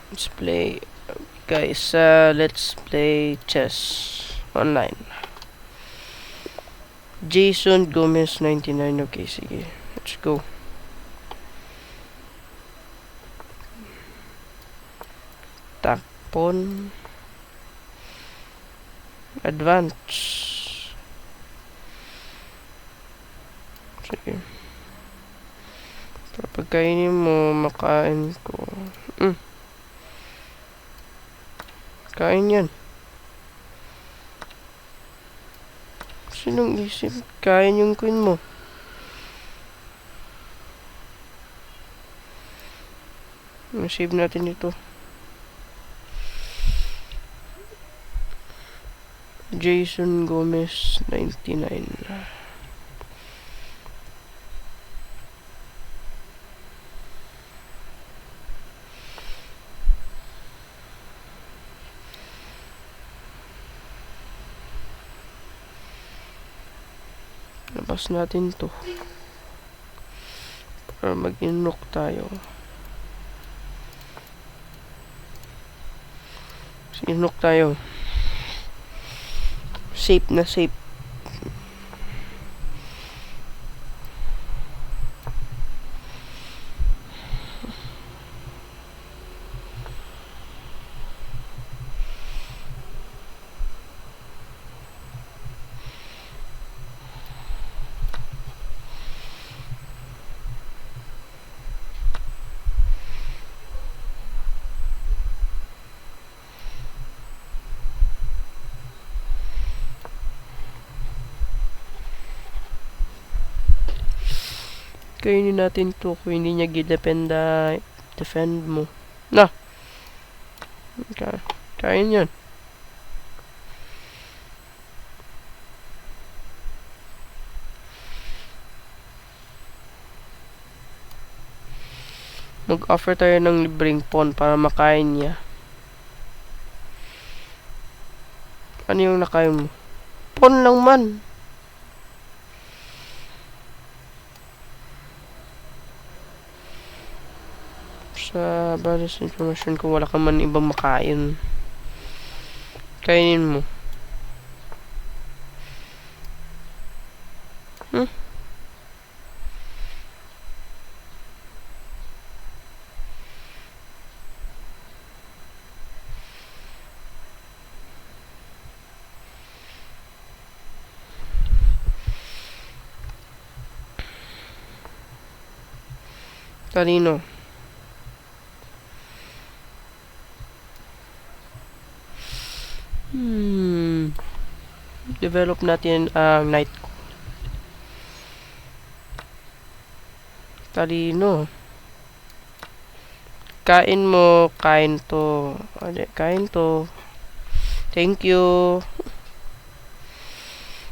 Let's play. Guys, let's play chess online. Jason Gomez 99. Okay, sige. Let's go. Takpon. Advance. Sige. Para pagkainin mo, makain ko. Kain yan. Sinong isip? Kain yung queen mo. Save natin ito. Jason Gomez 99. Labas natin to para mag-inlock tayo. Inlock tayo. Safe na safe. Kainin natin to kung hindi niya gidependa defend mo. Na! Kain yan. Mag-offer tayo ng libreng pawn para makain niya. Ano yung nakain mo? Pawn lang man. Sa balis information kung wala ka man ibang makain. Kainin mo. Talino. Develop natin ang knight. Talino. Kain mo, kain to. Kain to. Thank you.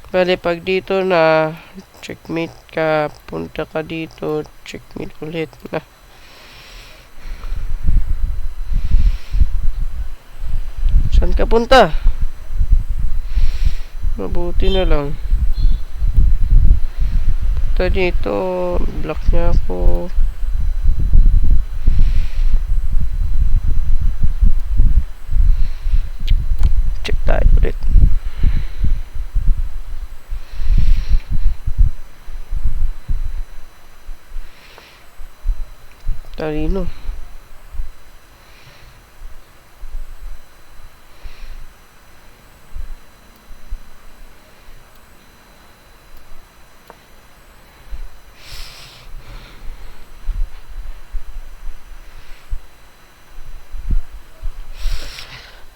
Bale, pag dito na checkmate ka, punta ka dito, checkmate ulit na. Saan ka punta? Mabuti na lang. Punta dito, block niya ako. Check tayo ulit. Talino.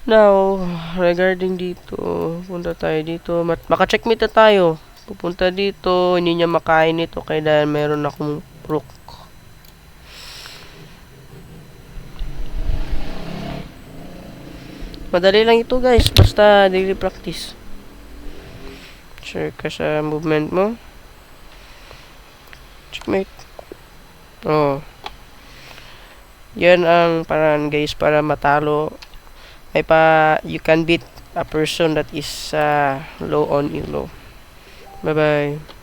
Now, regarding dito, punta tayo dito. Maka-checkmate na tayo. Pupunta dito, hindi niya makain ito kaya dahil meron akong rook. Madali lang ito guys, basta daily practice. Sure ka sa movement mo. Checkmate. Oh. Yan ang paraan guys para matalo. You can beat a person that is low on elo. Bye bye.